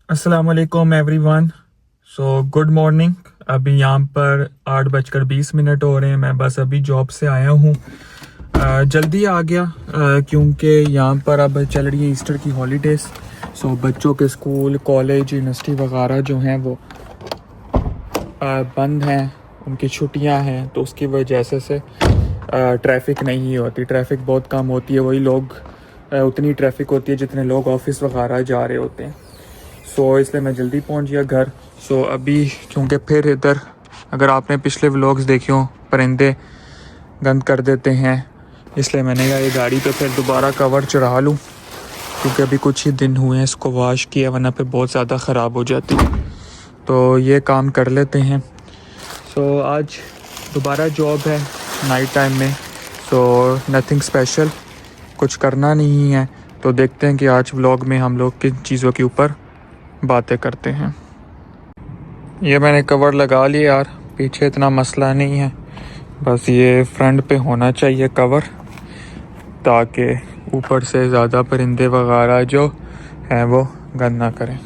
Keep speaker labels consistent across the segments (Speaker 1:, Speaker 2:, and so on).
Speaker 1: अस्सलाम वालेकुम everyone. Good morning. अभी यहाँ पर 8:20 हो रहे हैं। मैं बस अभी जॉब से आया हूँ। जल्दी आ गया क्योंकि यहाँ पर अब चल रही है ईस्टर की हॉलीडेज़। बच्चों के स्कूल कॉलेज यूनिवर्सिटी वगैरह जो हैं वो बंद हैं, उनकी छुट्टियाँ हैं, तो उसकी वजह से ट्रैफिक नहीं होती। ट्रैफिक बहुत कम होती है, वही लोग उतनी ट्रैफिक होती है जितने लोग ऑफिस वगैरह जा रहे होते हैं। इसलिए मैं जल्दी पहुंच गया घर। अभी चूँकि फिर इधर अगर आपने पिछले व्लॉग्स देखे हो परिंदे गंद कर देते हैं, इसलिए मैंने कहा ये गाड़ी पे फिर दोबारा कवर चढ़ा लूँ, क्योंकि अभी कुछ ही दिन हुए हैं इसको वॉश किया, वरना पे बहुत ज़्यादा ख़राब हो जाती। तो ये काम कर लेते हैं। आज दोबारा जॉब है नाइट टाइम में। नथिंग स्पेशल, कुछ करना नहीं है। तो देखते हैं कि आज व्लॉग में हम लोग किन चीज़ों के ऊपर बातें करते हैं। ये मैंने कवर लगा लिया यार, पीछे इतना मसला नहीं है, बस ये फ्रंट पे होना चाहिए कवर, ताकि ऊपर से ज़्यादा परिंदे वगैरह जो हैं वो गंद ना करें।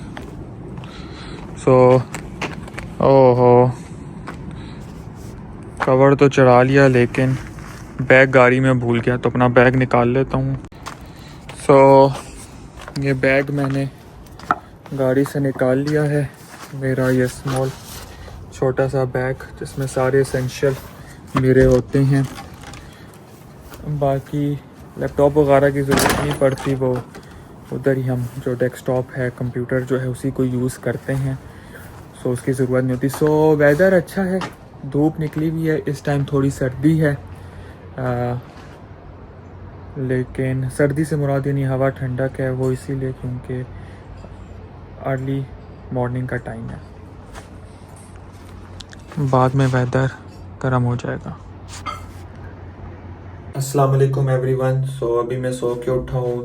Speaker 1: ओहो, कवर तो चढ़ा लिया लेकिन बैग गाड़ी में भूल गया, तो अपना बैग निकाल लेता हूँ। ये बैग मैंने गाड़ी से निकाल लिया है, मेरा ये स्मॉल छोटा सा बैग जिसमें सारे एसेंशियल मेरे होते हैं। बाकी लैपटॉप वगैरह की ज़रूरत नहीं पड़ती, वो उधर ही हम जो डेस्कटॉप है कंप्यूटर जो है उसी को यूज़ करते हैं। उसकी ज़रूरत नहीं होती। वेदर अच्छा है, धूप निकली हुई है, इस टाइम थोड़ी सर्दी है, लेकिन सर्दी से मुराद यानी हवा ठंडक है, वो इसीलिए क्योंकि अर्ली मॉर्निंग का टाइम है, बाद में वेदर गर्म हो जाएगा। अस्सलाम वालेकुम एवरीवन। अभी मैं सो के उठा हूँ,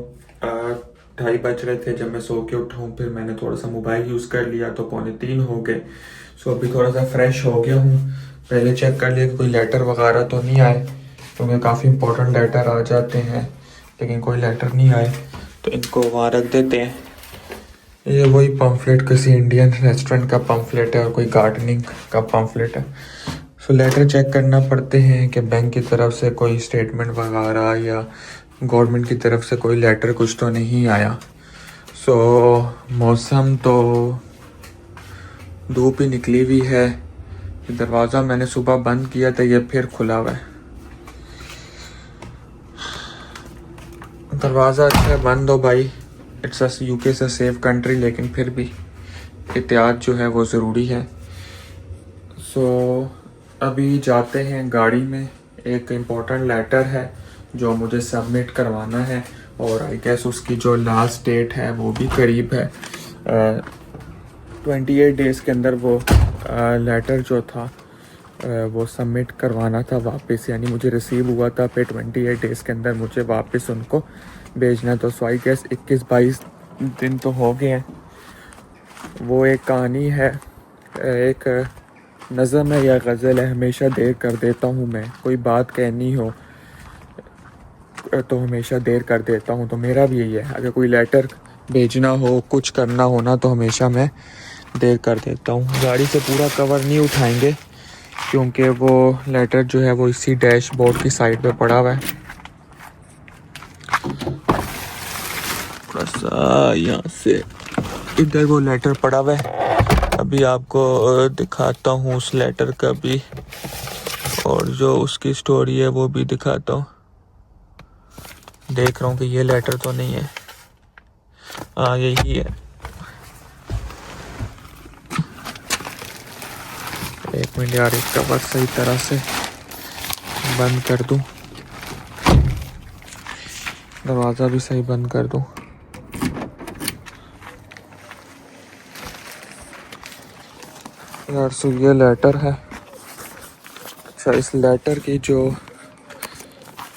Speaker 1: 2:30 बज रहे थे जब मैं सो के उठा हूँ। फिर मैंने थोड़ा सा मोबाइल यूज़ कर लिया तो 2:45 हो गए। अभी थोड़ा सा फ्रेश हो गया हूँ। पहले चेक कर लिया कि कोई लेटर वगैरह तो नहीं आए, क्योंकि काफ़ी इंपॉर्टेंट लेटर आ जाते हैं, लेकिन कोई लेटर नहीं आए तो इनको वहाँ रख देते हैं। ये वही पम्फलेट किसी इंडियन रेस्टोरेंट का पम्फलेट है और कोई गार्डनिंग का पम्फलेट है। लेटर चेक करना पड़ते हैं कि बैंक की तरफ से कोई स्टेटमेंट वगैरह या गवर्नमेंट की तरफ से कोई लेटर कुछ तो नहीं आया। मौसम तो धूप ही निकली हुई है। दरवाज़ा मैंने सुबह बंद किया था, ये फिर खुला हुआ है। दरवाज़ा अच्छा है, बंद हो भाई। इट्स यूके से सेफ कंट्री, लेकिन फिर भी एहतियात जो है वो ज़रूरी है। अभी जाते हैं गाड़ी में। एक इम्पोर्टेंट लेटर है जो मुझे सबमिट करवाना है, और आई गेस उसकी जो लास्ट डेट है वो भी करीब है। 28 डेज़ के अंदर वो लेटर जो था वो सबमिट करवाना था वापस, यानी मुझे रिसीव हुआ था, फिर 28 डेज़ के अंदर मुझे वापस उनको भेजना। तो आई गेस 21-22 दिन तो हो गए हैं। वो एक कहानी है, एक नज़म है या गज़ल है, हमेशा देर कर देता हूँ मैं, कोई बात कहनी हो तो हमेशा देर कर देता हूँ। तो मेरा भी यही है, अगर कोई लेटर भेजना हो, कुछ करना हो ना, तो हमेशा मैं देर कर देता हूँ। गाड़ी से पूरा कवर नहीं उठाएंगे क्योंकि वो लेटर जो है वो इसी डैशबोर्ड की साइड पे पड़ा हुआ है। थोड़ा सा यहाँ से इधर वो लेटर पड़ा हुआ है, अभी आपको दिखाता हूँ उस लेटर का भी, और जो उसकी स्टोरी है वो भी दिखाता हूँ। देख रहा हूँ कि ये लेटर तो नहीं है, हाँ यही है। एक मिनट यार, इसका कवर सही तरह से बंद कर दूँ, दरवाज़ा भी सही बंद कर दूँ। यार ये लेटर है। अच्छा, इस लेटर की जो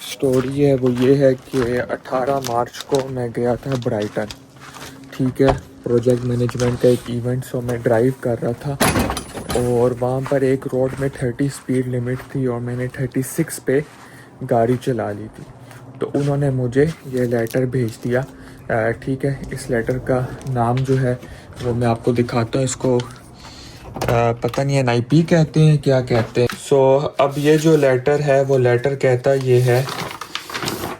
Speaker 1: स्टोरी है वो ये है कि 18 मार्च को मैं गया था ब्राइटन, ठीक है, प्रोजेक्ट मैनेजमेंट का एक इवेंट। मैं ड्राइव कर रहा था और वहाँ पर एक रोड में 30 स्पीड लिमिट थी और मैंने 36 पे गाड़ी चला ली थी। तो उन्होंने मुझे ये लेटर भेज दिया ठीक है, इस लेटर का नाम जो है वो मैं आपको दिखाता हूँ। इसको पता नहीं NIP कहते हैं क्या कहते हैं। सो अब ये जो लेटर है वो लेटर कहता ये है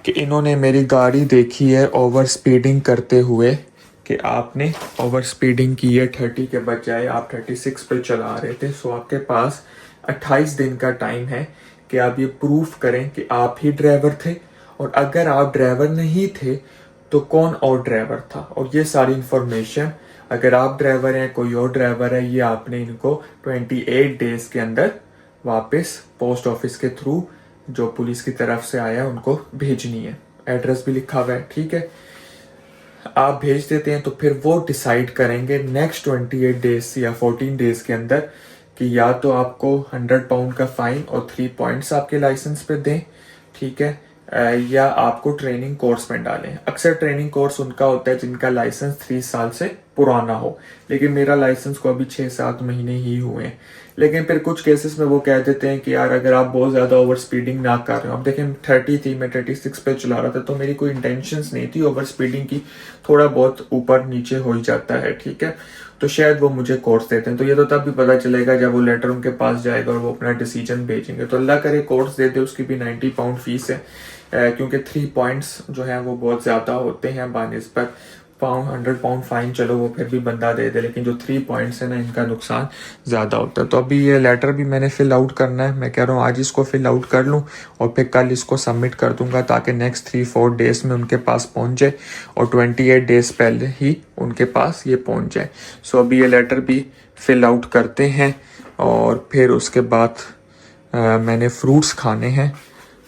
Speaker 1: कि इन्होंने मेरी गाड़ी देखी है ओवर स्पीडिंग करते हुए, कि आपने ओवर स्पीडिंग की है, 30 के बजाय आप 36 पे चला रहे थे। सो आपके पास 28 दिन का टाइम है कि आप ये प्रूफ करें कि आप ही ड्राइवर थे, और अगर आप ड्राइवर नहीं थे तो कौन और ड्राइवर था। और ये सारी इंफॉर्मेशन, अगर आप ड्राइवर हैं कोई और ड्राइवर है, ये आपने इनको 28 डेज के अंदर वापस पोस्ट ऑफिस के थ्रू जो पुलिस की तरफ से आया उनको भेजनी है। एड्रेस भी लिखा हुआ है, ठीक है। आप भेज देते हैं तो फिर वो डिसाइड करेंगे नेक्स्ट 28 डेज या 14 डेज के अंदर कि या तो आपको 100 पाउंड का फाइन और 3 पॉइंट्स आपके लाइसेंस पे दें, ठीक है, या आपको ट्रेनिंग कोर्स में डालें। अक्सर ट्रेनिंग कोर्स उनका होता है जिनका लाइसेंस 3 साल से पुराना हो, लेकिन मेरा लाइसेंस को अभी 6-7 महीने ही हुए हैं। लेकिन फिर कुछ केसेस में वो कह देते हैं कि यार अगर आप बहुत ज़्यादा ओवर स्पीडिंग ना कर रहे हो। अब देखें 30 थी, मैं 36 पे चला रहा था, तो मेरी कोई इंटेंशंस नहीं थी ओवर स्पीडिंग की, थोड़ा बहुत ऊपर नीचे हो ही जाता है, ठीक है। तो शायद वो मुझे कोर्स देते हैं। तो ये तो तब भी पता चलेगा जब वो लेटर उनके पास जाएगा और वो अपना डिसीजन भेजेंगे। तो अल्लाह करे कोर्स दे दे, उसकी भी 90 पाउंड फीस है, क्योंकि 3 पॉइंट्स जो हैं वो बहुत ज़्यादा होते हैं बानिस्बत 100 पाउंड फाइन। चलो वो फिर भी बंदा दे दे, लेकिन जो 3 पॉइंट्स है ना, इनका नुकसान ज़्यादा होता है। तो अभी ये लेटर भी मैंने फिल आउट करना है। मैं कह रहा हूँ आज इसको फिल आउट कर लूँ और फिर कल इसको सबमिट कर दूंगा, ताकि नेक्स्ट 3-4 डेज में उनके पास पहुँच जाए और 28 डेज पहले ही उनके पास ये पहुँच जाए। सो अभी ये लेटर भी फिल आउट करते हैं और फिर उसके बाद मैंने फ्रूट्स खाने हैं,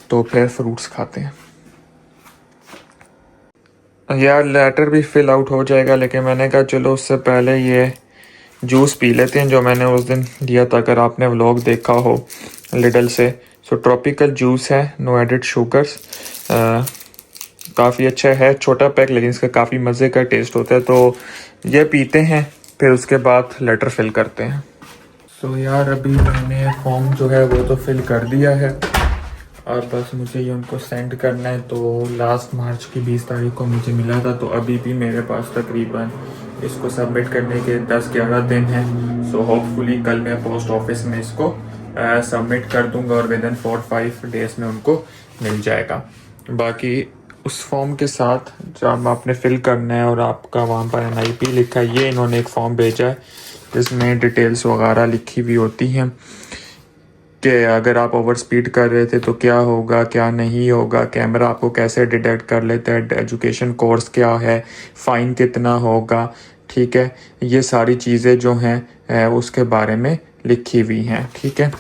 Speaker 1: तो फिर फ्रूट्स खाते हैं। यार लेटर भी फिल आउट हो जाएगा, लेकिन मैंने कहा चलो उससे पहले ये जूस पी लेते हैं जो मैंने उस दिन दिया था, अगर आपने व्लॉग देखा हो लिडल से। सो ट्रॉपिकल जूस है, नो एडिड शुगर्स, काफ़ी अच्छा है, छोटा पैक, लेकिन इसका काफ़ी मज़े का टेस्ट होता है। तो ये पीते हैं, फिर उसके बाद लेटर फिल करते हैं। सो यार अभी मैंने फॉर्म जो है वो तो फिल कर दिया है और बस मुझे ये उनको सेंड करना है। तो लास्ट मार्च की 20 तारीख को मुझे मिला था, तो अभी भी मेरे पास तकरीबन इसको सबमिट करने के 10-11 दिन हैं। सो होपफुली कल मैं पोस्ट ऑफिस में इसको सबमिट कर दूंगा और विदिन 4-5 डेज में उनको मिल जाएगा। बाकी उस फॉर्म के साथ जब आपने फिल करना है और आपका वहाँ पर NIP लिखा है, ये इन्होंने एक फॉर्म भेजा है जिसमें डिटेल्स वगैरह लिखी हुई होती हैं कि अगर आप ओवर स्पीड कर रहे थे तो क्या होगा क्या नहीं होगा, कैमरा आपको कैसे डिटेक्ट कर लेता है, एजुकेशन कोर्स क्या है, फ़ाइन कितना होगा, ठीक है। ये सारी चीज़ें जो हैं उसके बारे में लिखी हुई हैं, ठीक है।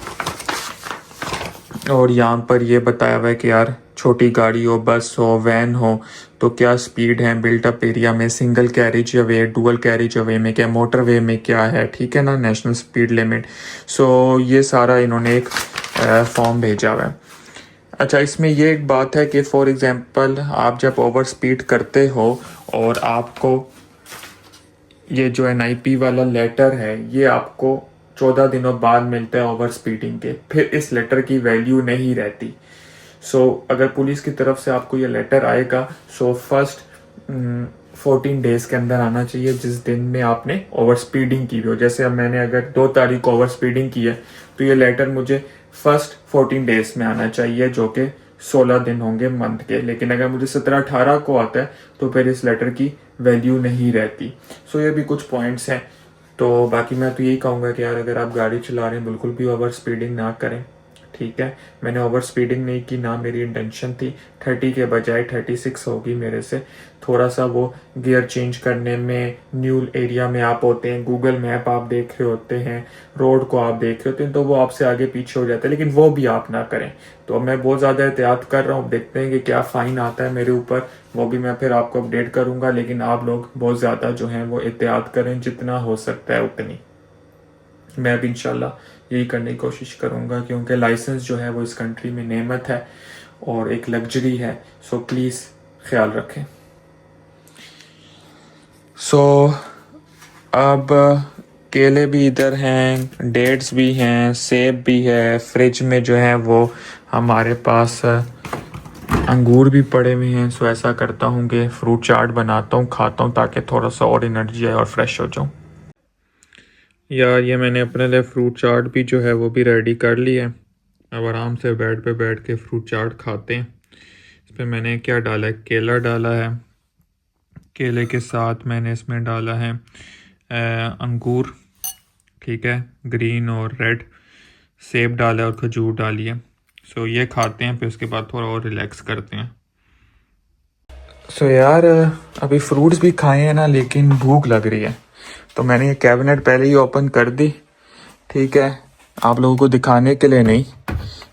Speaker 1: और यहाँ पर ये बताया हुआ है कि यार छोटी गाड़ी हो, बस हो, वैन हो, तो क्या स्पीड है बिल्ट अप एरिया में, सिंगल कैरिज वे, डुअल कैरिज वे में क्या, मोटर वे में क्या है, ठीक है ना, नेशनल स्पीड लिमिट। सो ये सारा इन्होंने एक फॉर्म भेजा हुआ है। अच्छा, इसमें ये एक बात है कि फॉर एग्जांपल आप जब ओवर स्पीड करते हो और आपको ये जो NIP वाला लेटर है ये आपको 14 दिनों बाद मिलता है ओवर स्पीडिंग के, फिर इस लेटर की वैल्यू नहीं रहती। सो अगर पुलिस की तरफ से आपको ये लेटर आएगा, सो फर्स्ट 14 डेज के अंदर आना चाहिए जिस दिन में आपने ओवर स्पीडिंग की हो। जैसे अब मैंने अगर 2 तारीख को ओवर स्पीडिंग की है तो ये लेटर मुझे फर्स्ट 14 डेज में आना चाहिए, जो कि 16 दिन होंगे मंथ के। लेकिन अगर मुझे 17-18 को आता है तो फिर इस लेटर की वैल्यू नहीं रहती। सो ये भी कुछ पॉइंट्स हैं। तो बाकी मैं तो यही कहूँगा कि यार अगर आप गाड़ी चला रहे हैं बिल्कुल भी ओवर स्पीडिंग ना करें, ठीक है। मैंने ओवर स्पीडिंग नहीं की, ना मेरी इंटेंशन थी। 30 के बजाय 36 होगी मेरे से। थोड़ा सा वो गियर चेंज करने में, न्यू एरिया में आप होते हैं, गूगल मैप आप देख रहे होते हैं, रोड को आप देख रहे होते हैं, तो वो आपसे आगे पीछे हो जाता है, लेकिन वो भी आप ना करें। तो मैं बहुत ज़्यादा एहतियात कर रहा हूँ, देखते हैं कि क्या फ़ाइन आता है मेरे ऊपर, वो भी मैं फिर आपको अपडेट करूँगा। लेकिन आप लोग बहुत ज़्यादा जो हैं वो एहतियात करें, जितना हो सकता है उतनी। मैं भी इंशाल्लाह यही करने की कोशिश करूँगा, क्योंकि लाइसेंस जो है वो इस कंट्री में नेमत है और एक लग्जरी है। सो प्लीज़ ख्याल रखें। सो अब केले भी इधर हैं, डेट्स भी हैं, सेब भी है, फ्रिज में जो है वो हमारे पास अंगूर भी पड़े हुए हैं। सो ऐसा करता हूँ कि फ्रूट चाट बनाता हूँ, खाता हूँ, ताकि थोड़ा सा और एनर्जी आए और फ्रेश हो जाऊँ। यार ये मैंने अपने लिए फ्रूट चाट भी जो है वो भी रेडी कर ली है। अब आराम से बेड पे बैठ के फ्रूट चाट खाते हैं। इस पर मैंने क्या डाला है, केला डाला है। केले के साथ मैंने इसमें डाला है अंगूर, ठीक है, ग्रीन और रेड। सेब डाला है और खजूर डाली है। सो ये खाते हैं, फिर उसके बाद थोड़ा और रिलैक्स करते हैं। सो यार अभी फ्रूट्स भी खाए हैं ना, लेकिन भूख लग रही है, तो मैंने ये कैबिनेट पहले ही ओपन कर दी, ठीक है, आप लोगों को दिखाने के लिए नहीं,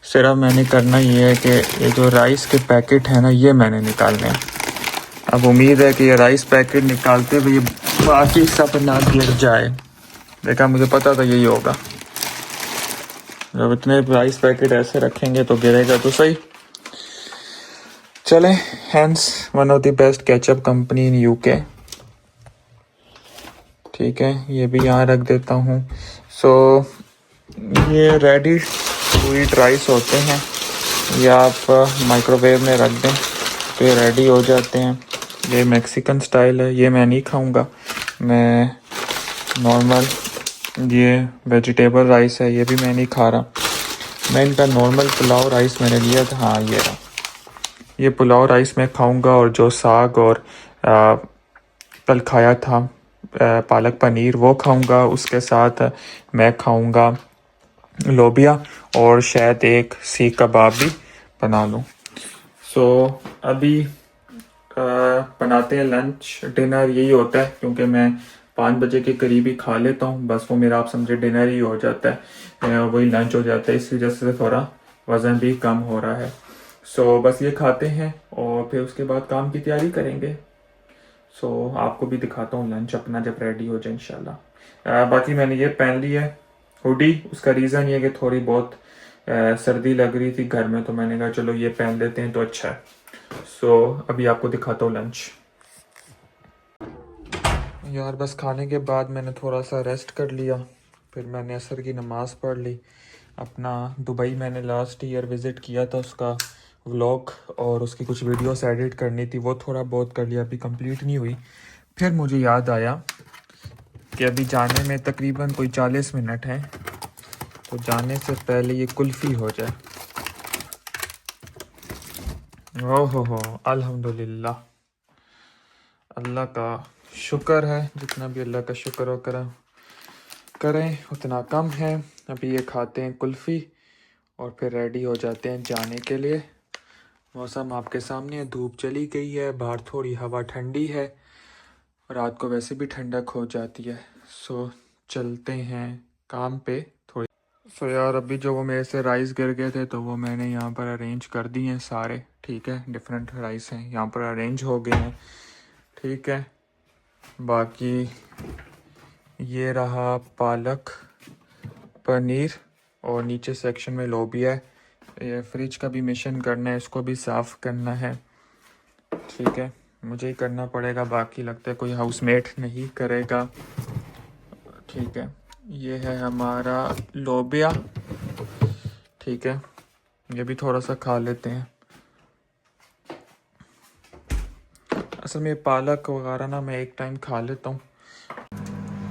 Speaker 1: सिर्फ मैंने करना ये है कि ये जो राइस के पैकेट है ना, ये मैंने निकालने हैं। अब उम्मीद है कि ये राइस पैकेट निकालते हुए ये बाकी सब ना गिर जाए। देखा, मुझे पता था यही होगा। जब इतने राइस पैकेट ऐसे रखेंगे तो गिरेगा तो सही। चलें, Heinz one of the best ketchup company in UK, ठीक है, ये भी यहाँ रख देता हूँ। सो ये रेडी टू ईट राइस होते हैं, या आप माइक्रोवेव में रख दें तो ये रेडी हो जाते हैं। ये मैक्सिकन स्टाइल है, ये मैं नहीं खाऊंगा, मैं नॉर्मल ये वेजिटेबल राइस है, ये भी मैं नहीं खा रहा। मैं इनका नॉर्मल पुलाव राइस मैंने लिया था, हाँ ये रहा, ये पुलाव राइस मैं खाऊंगा। और जो साग और कल खाया था पालक पनीर, वो खाऊंगा। उसके साथ मैं खाऊंगा लोबिया और शायद एक सीख कबाब भी बना लूँ। सो अभी बनाते हैं लंच डिनर, यही होता है, क्योंकि मैं 5 बजे के करीब ही खा लेता हूँ, बस वो मेरा आप समझे डिनर ही हो जाता है, वही लंच हो जाता है, इस वजह से थोड़ा वज़न भी कम हो रहा है। सो बस ये खाते हैं और फिर उसके बाद काम की तैयारी करेंगे। सो आपको भी दिखाता हूँ लंच अपना जब रेडी हो जाए इंशाल्लाह। बाकी मैंने ये पहन ली है हुडी, उसका रीज़न ये है कि थोड़ी बहुत सर्दी लग रही थी घर में, तो मैंने कहा चलो ये पहन लेते हैं तो अच्छा है। सो अभी आपको दिखाता हूँ लंच। यार बस खाने के बाद मैंने थोड़ा सा रेस्ट कर लिया, फिर मैंने असर की नमाज़ पढ़ ली। अपना दुबई मैंने लास्ट ईयर विज़िट किया था, उसका व्लॉग और उसकी कुछ वीडियोस एडिट करनी थी, वो थोड़ा बहुत कर लिया, अभी कंप्लीट नहीं हुई। फिर मुझे याद आया कि अभी जाने में तकरीबन कोई 40 मिनट हैं, तो जाने से पहले ये कुल्फ़ी हो जाए। ओहो अल्हम्दुलिल्लाह, अल्लाह का शुक्र है, जितना भी अल्लाह का शुक्र हो करें उतना कम है। अभी ये खाते हैं कुल्फ़ी और फिर रेडी हो जाते हैं जाने के लिए। मौसम आपके सामने है, धूप चली गई है, बाहर थोड़ी हवा ठंडी है, रात को वैसे भी ठंडक हो जाती है। सो चलते हैं काम पे थोड़ी। सो यार अभी जो वो मेरे से राइस गिर गए थे, तो वो मैंने यहाँ पर अरेंज कर दिए हैं सारे, ठीक है, डिफरेंट राइस हैं यहाँ पर अरेंज हो गए हैं, ठीक है। बाकी ये रहा पालक पनीर और नीचे सेक्शन में लोबिया है। ये फ्रिज का भी मिशन करना है, इसको भी साफ़ करना है, ठीक है, मुझे ही करना पड़ेगा, बाकी लगता है कोई हाउसमेट नहीं करेगा, ठीक है। ये है हमारा लोबिया, ठीक है, ये भी थोड़ा सा खा लेते हैं। असल में पालक वगैरह ना मैं एक टाइम खा लेता हूँ।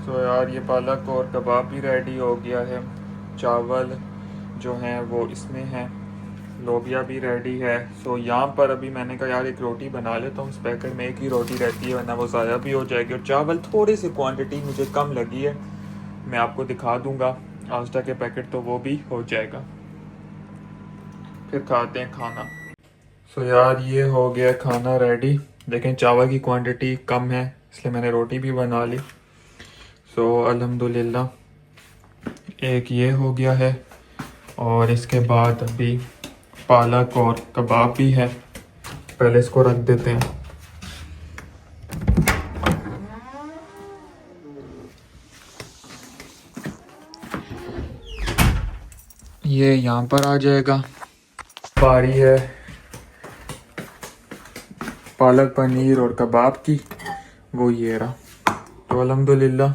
Speaker 1: तो यार ये पालक और कबाब भी रेडी हो गया है, चावल जो हैं वो इसमें हैं, लोबिया भी रेडी है। सो यहाँ पर अभी मैंने कहा यार एक रोटी बना लेता हूँ, इस पैकेट में एक ही रोटी रहती है, वरना वो ज़ाया भी हो जाएगी। और चावल थोड़ी सी क्वांटिटी मुझे कम लगी है, मैं आपको दिखा दूँगा, आस्था के पैकेट तो वो भी हो जाएगा। फिर खाते हैं खाना। सो यार ये हो गया खाना रेडी, देखें चावल की क्वांटिटी कम है, इसलिए मैंने रोटी भी बना ली। सो अल्हम्दुलिल्लाह एक ये हो गया है, और इसके बाद अभी पालक और कबाब भी है, पहले इसको रख देते हैं। ये यहाँ पर आ जाएगा। बारी है पालक पनीर और कबाब की, वो ये रहा। तो अल्हम्दुलिल्लाह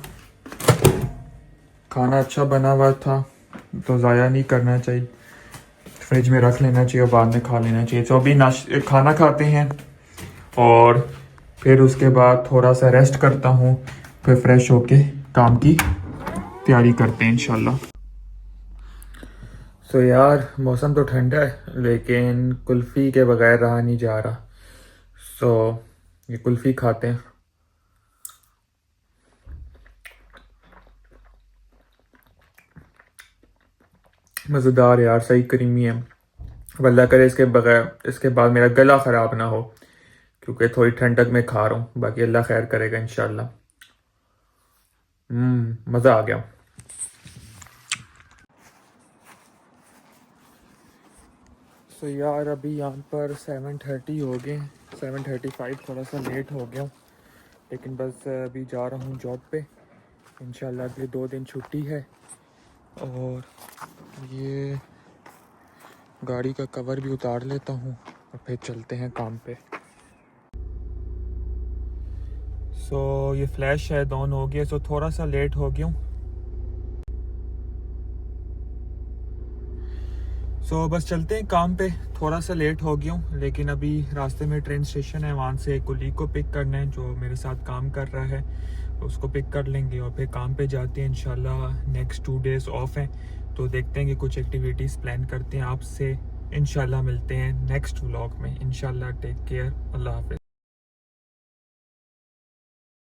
Speaker 1: खाना अच्छा बना हुआ था, तो ज़ाया नहीं करना चाहिए। फ्रिज में रख लेना चाहिए और बाद में खा लेना चाहिए। तो अभी खाना खाते हैं और फिर उसके बाद थोड़ा सा रेस्ट करता हूँ, फिर फ्रेश होके काम की तैयारी करते हैं इंशाल्लाह। तो यार मौसम तो ठंडा है लेकिन कुल्फ़ी के बगैर रहा नहीं जा रहा। सो ये कुल्फ़ी खाते हैं। मज़ेदार यार, सही क्रीमी है। अल्लाह करे इसके बाद मेरा गला ख़राब ना हो, क्योंकि थोड़ी ठंडक में खा रहा हूँ। बाकी अल्लाह खैर करेगा इंशाल्लाह। मज़ा आ गया। तो यार अभी यहाँ पर 7:30 हो गए, 7:35, थोड़ा सा लेट हो गया हूँ, लेकिन बस अभी जा रहा हूँ जॉब पे। इंशाल्लाह अगले 2 दिन छुट्टी है। और ये गाड़ी का कवर भी उतार लेता हूँ और फिर चलते हैं काम पे। सो ये फ्लैश है ऑन हो गया, सो थोड़ा सा लेट हो गया हूँ। सो बस चलते हैं काम पे। थोड़ा सा लेट हो गया हूँ, लेकिन अभी रास्ते में ट्रेन स्टेशन है, वहाँ से एक कुलीग को पिक करना है जो मेरे साथ काम कर रहा है। उसको पिक कर लेंगे और फिर काम पे जाते हैं इंशाल्लाह। नेक्स्ट 2 डेज़ ऑफ हैं, तो देखते हैं कि कुछ एक्टिविटीज़ प्लान करते हैं। आपसे इंशाल्लाह मिलते हैं नेक्स्ट व्लॉग में। इंशाल्लाह टेक केयर, अल्लाह हाफ़िज़।